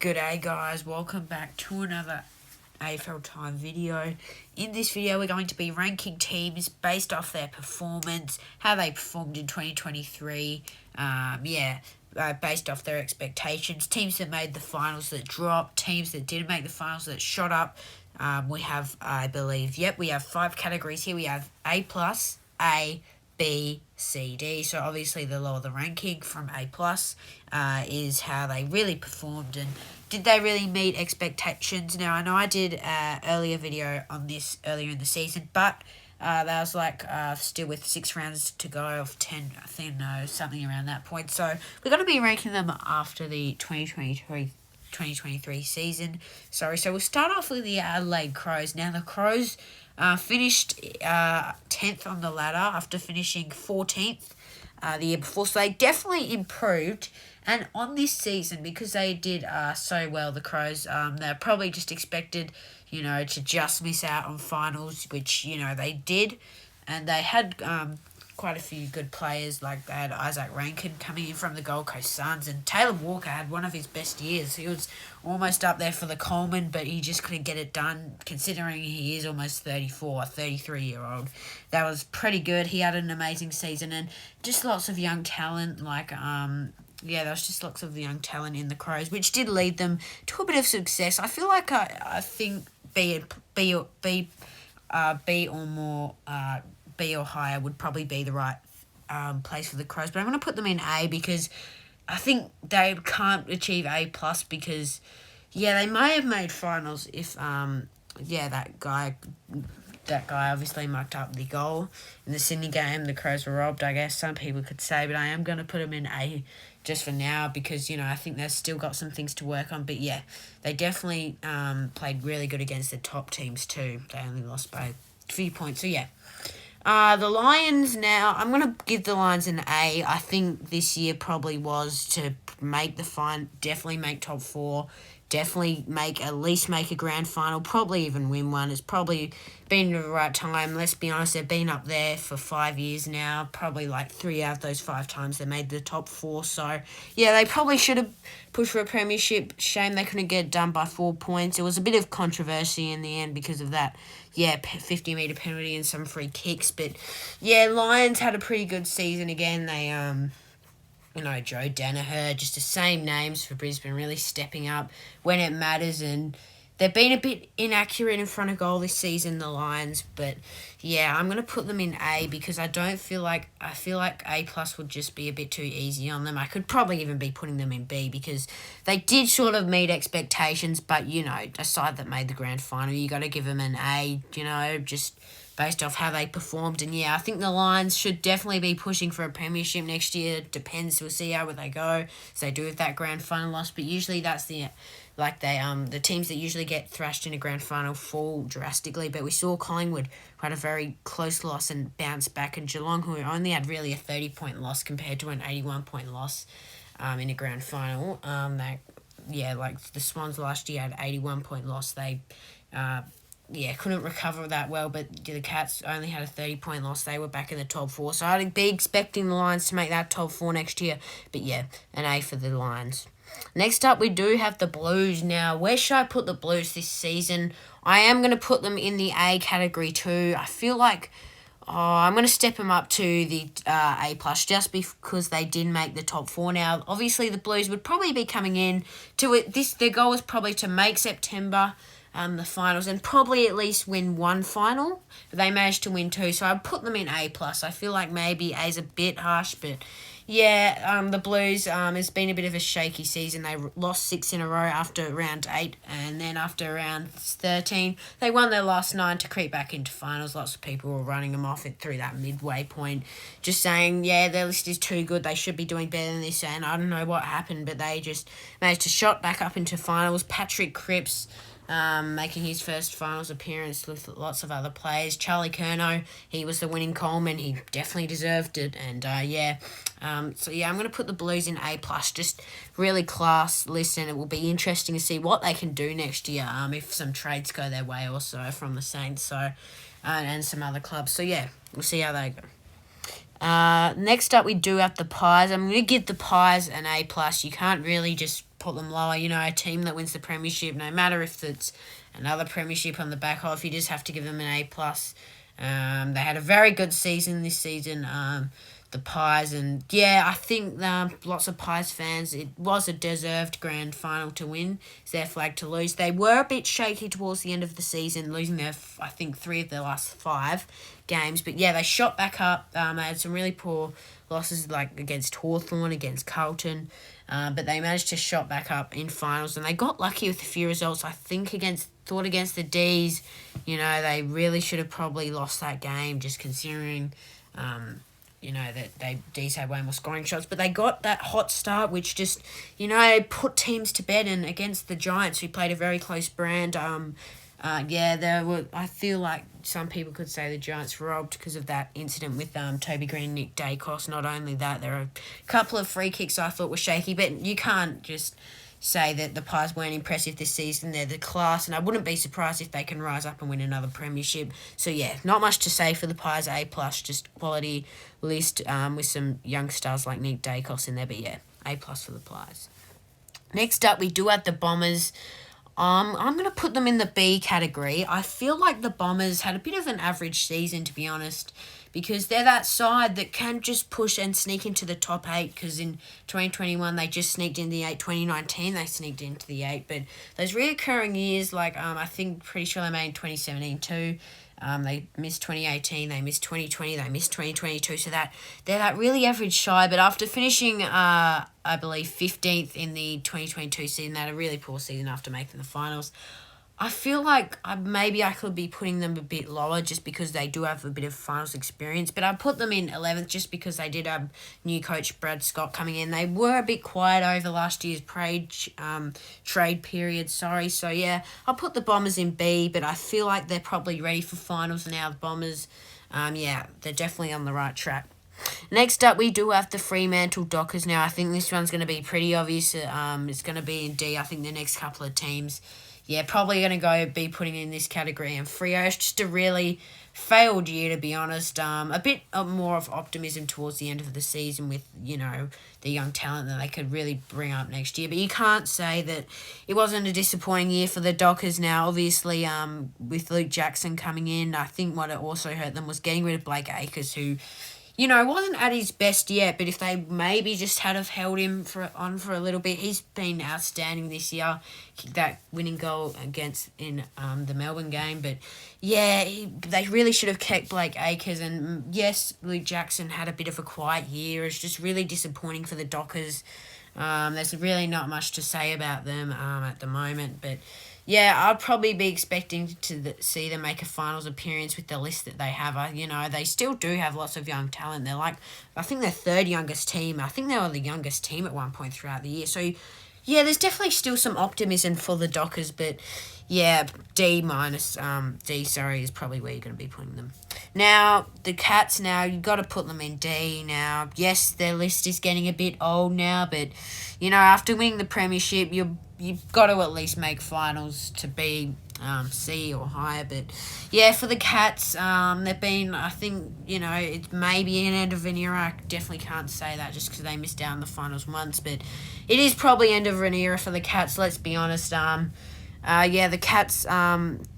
G'day guys, welcome back to another AFL Time video. In this video we're going to be ranking teams based off their performance, how they performed in 2023, based off their expectations, teams that made the finals that dropped, teams that didn't make the finals that shot up. We have 5 categories here. We have A+, A, B, C, D. So obviously the lower the ranking from A+, is how they really performed and did they really meet expectations. Now, I know I did an earlier video on this earlier in the season, but that was still with 6 rounds to go of 10, I think, no, something around that point. So we're going to be ranking them after the 2023 season. So we'll start off with the Adelaide Crows. Now, the Crows finished 10th on the ladder after finishing 14th the year before. So they definitely improved. And on this season, because they did so well, the Crows, they're probably just expected, to just miss out on finals, which, they did. And they had quite a few good players, like they had Isaac Rankin coming in from the Gold Coast Suns, and Taylor Walker had one of his best years. He was almost up there for the Coleman, but he just couldn't get it done, considering he is almost 33-year-old. That was pretty good. He had an amazing season, and just lots of young talent, there was just lots of young talent in the Crows, which did lead them to a bit of success. I feel like I think B or higher would probably be the right place for the Crows, but I'm going to put them in A because I think they can't achieve A+ because, they may have made finals if that guy obviously mucked up the goal in the Sydney game. The Crows were robbed, I guess some people could say, but I am going to put them in A just for now because, I think they've still got some things to work on. But, they definitely played really good against the top teams too. They only lost by a few points. So, the Lions now, I'm going to give the Lions an A. I think this year probably was to make definitely make top 4, definitely at least make a grand final, probably even win one. It's probably been the right time. Let's be honest, they've been up there for 5 years now. Probably like 3 out of those 5 times they made the top 4. So, they probably should have pushed for a premiership. Shame they couldn't get it done by 4 points. It was a bit of controversy in the end because of that, 50-metre penalty and some free kicks. But, Lions had a pretty good season again. They, Joe Danaher, just the same names for Brisbane, really stepping up when it matters. And they've been a bit inaccurate in front of goal this season, the Lions. But, I'm going to put them in A because I feel like A+ would just be a bit too easy on them. I could probably even be putting them in B because they did sort of meet expectations. But, a side that made the grand final, you got to give them an A, just based off how they performed. And, I think the Lions should definitely be pushing for a premiership next year. Depends. We'll see how they go as they do with that grand final loss. But usually that's the teams that usually get thrashed in a grand final fall drastically. But we saw Collingwood had a very close loss and bounced back, and Geelong, who only had really a 30-point loss compared to an 81-point loss in a grand final. The Swans last year had 81-point loss. They couldn't recover that well, but the Cats only had a 30-point loss. They were back in the top 4, so I'd be expecting the Lions to make that top 4 next year. But, an A for the Lions. Next up, we do have the Blues. Now, where should I put the Blues this season? I am going to put them in the A category too. I feel like I'm going to step them up to the A+, just because they did make the top 4. Now, obviously, the Blues would probably be coming in to it. Their goal is probably to make September the finals and probably at least win one final. But they managed to win 2, so I'd put them in A+. I feel like maybe A's a bit harsh, but the Blues, it's been a bit of a shaky season. They lost 6 in a row after round 8, and then after round 13, they won their last 9 to creep back into finals. Lots of people were running them off through that midway point, just saying, their list is too good, they should be doing better than this, and I don't know what happened, but they just managed to shot back up into finals. Patrick Cripps, making his first finals appearance with lots of other players. Charlie Curnow, he was the winning Coleman. He definitely deserved it. And, I'm going to put the Blues in A+. Just really class list, and it will be interesting to see what they can do next year if some trades go their way also from the Saints and some other clubs. So, we'll see how they go. Next up, we do have the Pies. I'm going to give the Pies an A+. You can't really just put them lower. You know, a team that wins the premiership, no matter if it's another premiership on the back off, you just have to give them an A plus. They had a very good season this season. The Pies, and yeah, I think lots of Pies fans, it was a deserved grand final to win. It's their flag to lose. They were a bit shaky towards the end of the season, losing I think 3 of their last 5 games. But yeah, they shot back up. They had some really poor losses, like against Hawthorn, against Carlton. But they managed to shot back up in finals, and they got lucky with a few results. I think against the D's, you know, they really should have probably lost that game, just considering you know, that D's had way more scoring shots, but they got that hot start, which just, you know, put teams to bed. And against the Giants, who played a very close brand, I feel like some people could say the Giants robbed because of that incident with Toby Green and Nick Dacos. Not only that, there are a couple of free kicks I thought were shaky, but you can't just say that the Pies weren't impressive this season. They're the class, and I wouldn't be surprised if they can rise up and win another premiership. So yeah, not much to say for the Pies. A plus, just quality list with some young stars like Nick Dacos in there. But yeah, A plus for the Pies. Next up, we do have the Bombers. I'm going to put them in the B category. I feel like the Bombers had a bit of an average season, to be honest, because they're that side that can just push and sneak into the top 8, because in 2021 they just sneaked in the 8, 2019 they sneaked into the 8, but those reoccurring years, like I think pretty sure they made in 2017 too. They missed 2018, they missed 2020, they missed 2022, so that they're that really average side. But after finishing, I believe, 15th in the 2022 season, they had a really poor season after making the finals. I feel like maybe I could be putting them a bit lower just because they do have a bit of finals experience, but I put them in 11th just because they did have new coach Brad Scott coming in. They were a bit quiet over last year's trade period, so yeah, I'll put the Bombers in B, but I feel like they're probably ready for finals now, the Bombers. Yeah, they're definitely on the right track. Next up, we do have the Fremantle Dockers. Now, I think this one's going to be pretty obvious. It's going to be in D. I think the next couple of teams, yeah, probably going to be putting in this category. And Freo, it's just a really failed year, to be honest. A bit more of optimism towards the end of the season with, you know, the young talent that they could really bring up next year. But you can't say that it wasn't a disappointing year for the Dockers. Now, obviously, with Luke Jackson coming in, I think what it also hurt them was getting rid of Blake Acres, who, you know, wasn't at his best yet, but if they maybe just had have held him for a little bit, he's been outstanding this year. Kicked that winning goal in the Melbourne game, but yeah, they really should have kept Blake Acres. And yes, Luke Jackson had a bit of a quiet year. It's just really disappointing for the Dockers. There's really not much to say about them at the moment, but yeah, I'd probably be expecting to see them make a finals appearance with the list that they have. You know, they still do have lots of young talent. They're like, I think they're third youngest team. I think they were the youngest team at one point throughout the year. So, yeah, there's definitely still some optimism for the Dockers, but yeah, D minus, is probably where you're going to be putting them. Now, the Cats, now, you've got to put them in D now. Yes, their list is getting a bit old now, but, you know, after winning the premiership, you've got to at least make finals to be C or higher. But yeah, for the Cats, they've been, I think, you know, it's maybe an end of an era. I definitely can't say that just because they missed out on the finals once, but it is probably end of an era for the Cats, let's be honest. Yeah, the Cats,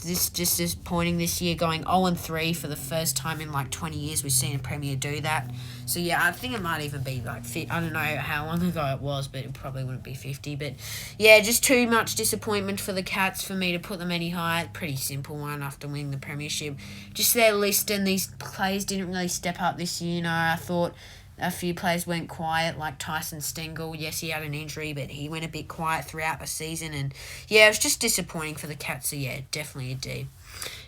this just disappointing this year, going 0-3 for the first time in like 20 years. We've seen a Premier do that. So yeah, I think it might even be like, I don't know how long ago it was, but it probably wouldn't be 50. But yeah, just too much disappointment for the Cats for me to put them any higher. Pretty simple one after winning the premiership. Just their list, and these players didn't really step up this year. You know, I thought a few players went quiet, like Tyson Stengel. Yes, he had an injury, but he went a bit quiet throughout the season. And yeah, it was just disappointing for the Cats. So yeah, definitely a D.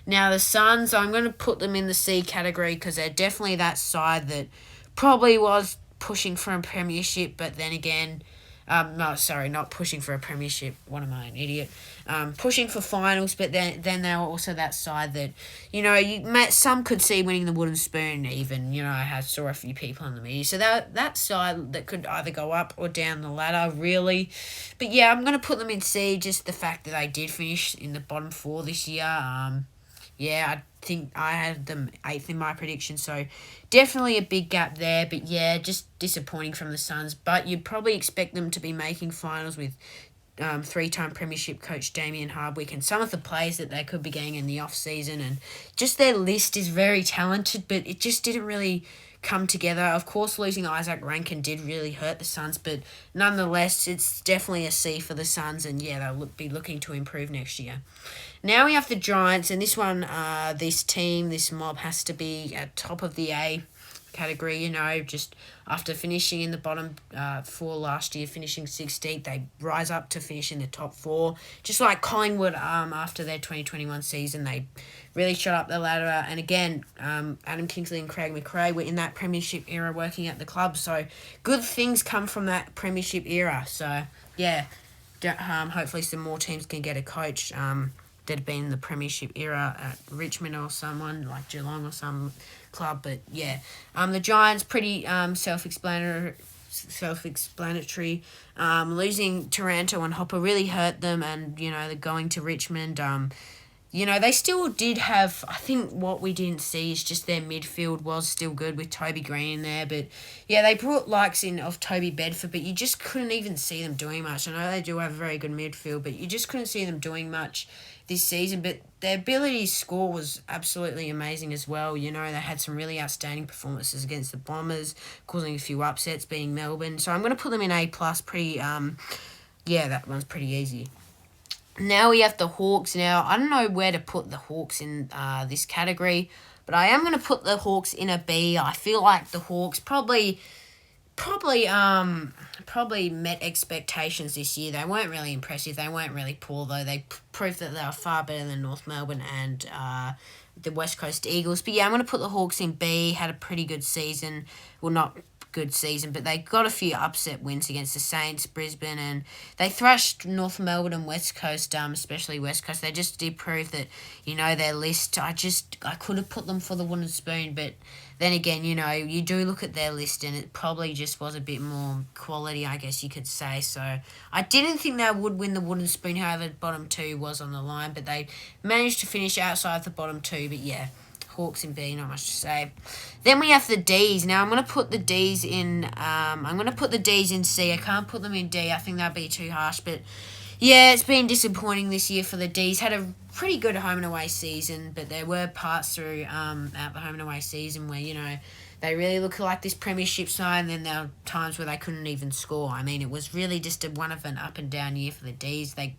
Now, the Suns, I'm going to put them in the C category because they're definitely that side that probably was pushing for a premiership, but then again, not pushing for a premiership. What am I, an idiot? Pushing for finals, but then they were also that side that, you know, some could see winning the wooden spoon even. You know, I saw a few people in the media. So that side that could either go up or down the ladder, really. But yeah, I'm going to put them in C, just the fact that they did finish in the bottom 4 this year. yeah, I think I had them 8th in my prediction. So definitely a big gap there. But yeah, just disappointing from the Suns. But you'd probably expect them to be making finals with 3-time premiership coach Damien Hardwick and some of the players that they could be getting in the off season, and just their list is very talented, but it just didn't really come together. Of course, losing Isaac Rankin did really hurt the Suns, but nonetheless, it's definitely a C for the Suns, and yeah, they'll be looking to improve next year. Now we have the Giants, and this one, this mob has to be at top of the A category, just after finishing in the bottom four last year, finishing 16th, they rise up to finish in the top four. Just like Collingwood after their 2021 season, they really shot up the ladder. And again, Adam Kingsley and Craig McRae were in that premiership era working at the club. So good things come from that premiership era. So, yeah, hopefully some more teams can get a coach that have been in the premiership era at Richmond or someone like Geelong or some club. But yeah, the Giants pretty self-explanatory. Losing Taranto and Hopper really hurt them, and they're going to Richmond. They still did have, I think what we didn't see is just their midfield was still good with Toby Green in there. But, yeah, they brought likes in of Toby Bedford, but you just couldn't even see them doing much. I know they do have a very good midfield, but you just couldn't see them doing much this season. But their ability to score was absolutely amazing as well. They had some really outstanding performances against the Bombers, causing a few upsets, being Melbourne. So I'm going to put them in A+, pretty, that one's pretty easy. Now we have the Hawks. Now, I don't know where to put the Hawks in this category, but I am going to put the Hawks in a B. I feel like the Hawks probably met expectations this year. They weren't really impressive. They weren't really poor, though. They proved that they were far better than North Melbourne and the West Coast Eagles. But yeah, I'm going to put the Hawks in B. Had a pretty good season. Well, not good season, but they got a few upset wins against the Saints, Brisbane, and they thrashed North Melbourne and West Coast, especially West Coast. They just did prove that, their list, I could have put them for the wooden spoon, but then again, you do look at their list and it probably just was a bit more quality, I guess you could say. So I didn't think they would win the wooden spoon, however, bottom two was on the line, but they managed to finish outside the bottom two, but yeah. Hawks in B, not much to say. Then we have the Ds. Now I'm going to put the Ds in. C. I can't put them in D. I think that'd be too harsh. But yeah, it's been disappointing this year for the Ds. Had a pretty good home and away season, but there were parts through out the home and away season where they really look like this premiership side, and then there were times where they couldn't even score. I mean, it was really just one of an up and down year for the Ds. They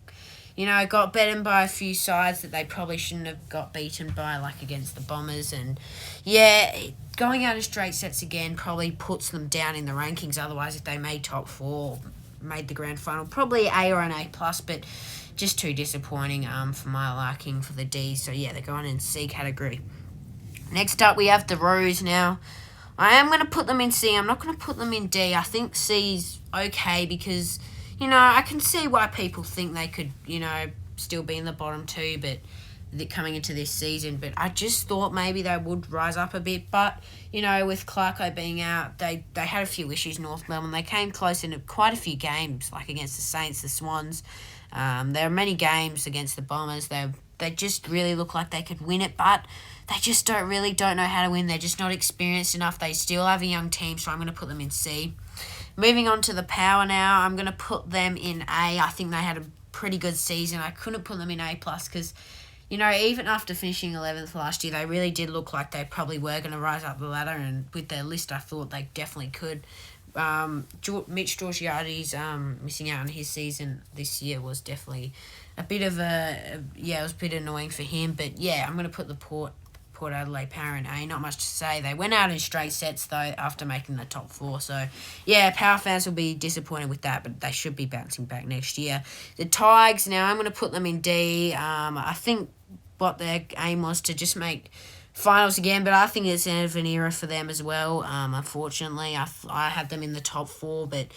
got beaten by a few sides that they probably shouldn't have got beaten by, like against the Bombers. And, yeah, going out in straight sets again probably puts them down in the rankings. Otherwise, if they made top four, made the grand final, probably A or an A+, but just too disappointing for my liking for the Ds. So, yeah, they're going in C category. Next up, we have the Roos. Now, I am going to put them in C. I'm not going to put them in D. I think C's okay because I can see why people think they could, still be in the bottom two, but coming into this season. But I just thought maybe they would rise up a bit. But, with Clarko being out, they had a few issues, North Melbourne. They came close in quite a few games, like against the Saints, the Swans. There are many games against the Bombers. They just really look like they could win it, but they just don't know how to win. They're just not experienced enough. They still have a young team, so I'm going to put them in C. Moving on to the Power now, I'm going to put them in A. I think they had a pretty good season. I couldn't put them in A+ because, even after finishing 11th last year, they really did look like they probably were going to rise up the ladder, and with their list, I thought they definitely could. Mitch Georgiades missing out on his season this year was definitely a bit of it was a bit annoying for him. But, yeah, I'm going to put the Port Adelaide Power in A. Not much to say. They went out in straight sets, though, after making the top four. So, yeah, Power fans will be disappointed with that, but they should be bouncing back next year. The Tigers, now I'm going to put them in D. I think what their aim was to just make finals again, but I think it's the end of an era for them as well. Unfortunately, I had them in the top four, but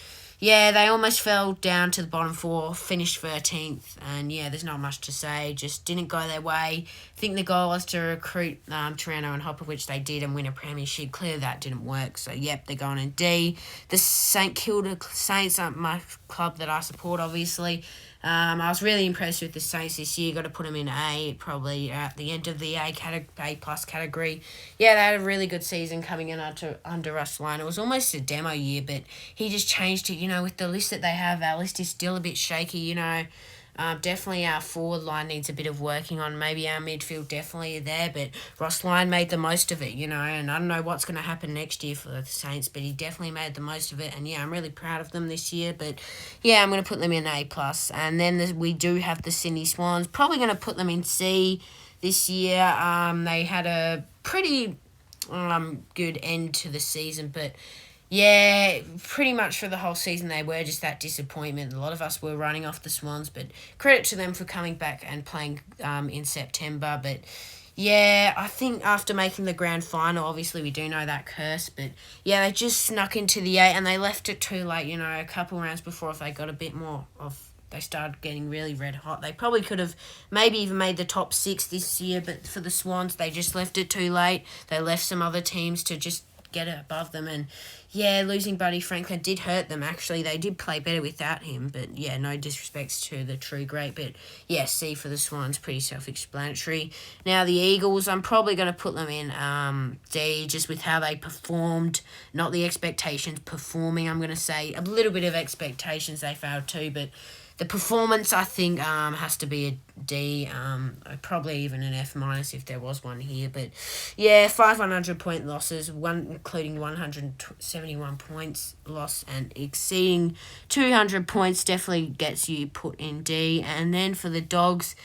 yeah, they almost fell down to the bottom four, finished 13th, and yeah, there's not much to say. Just didn't go their way. I think the goal was to recruit Toronto and Hopper, which they did, and win a premiership. Clearly that didn't work, so yep, they're going in D. The St Kilda Saints aren't my club that I support, obviously. I was really impressed with the Saints this year. Got to put them in A, probably at the end of the A plus category. Yeah, they had a really good season coming in under Russ Lyon. It was almost a demo year, but he just changed it. With the list that they have, our list is still a bit shaky. Definitely our forward line needs a bit of working on. Maybe our midfield definitely there, but Ross Lyon made the most of it, and I don't know what's going to happen next year for the Saints, but he definitely made the most of it, and yeah, I'm really proud of them this year, but yeah, I'm going to put them in A+. And then we do have the Sydney Swans, probably going to put them in C this year. They had a pretty good end to the season, but yeah, pretty much for the whole season they were just that disappointment. A lot of us were running off the Swans, but credit to them for coming back and playing in September. But yeah, I think after making the grand final, obviously we do know that curse, but yeah, they just snuck into the 8 and they left it too late, a couple rounds before. If they got a bit more they started getting really red hot. They probably could have maybe even made the top 6 this year, but for the Swans, they just left it too late. They left some other teams to just get it above them, and yeah, losing Buddy Franklin did hurt them. Actually, they did play better without him, but yeah, no disrespects to the true great, but yeah, C for the Swans, pretty self-explanatory. Now the Eagles, I'm probably going to put them in D, just with how they performed, not the expectations. Performing, I'm going to say a little bit of expectations they failed too, but the performance, I think, has to be a D, probably even an F- if there was one here. But yeah, 5 100-point losses, including 171 points loss, and exceeding 200 points definitely gets you put in D. And then for the Dogs,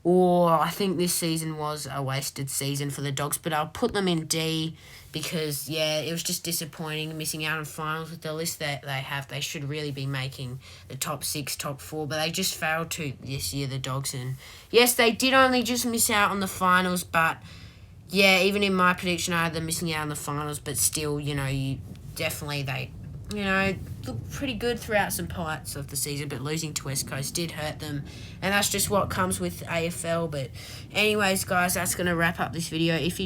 I think this season was a wasted season for the Dogs, but I'll put them in D because, yeah, it was just disappointing missing out on finals with the list that they have. They should really be making the top 6, top 4, but they just failed to this year, the Dogs. And yes, they did only just miss out on the finals, but yeah, even in my prediction, I had them missing out on the finals, but still, they looked pretty good throughout some parts of the season, but losing to West Coast did hurt them, and that's just what comes with AFL. But anyways, guys, that's going to wrap up this video. If you did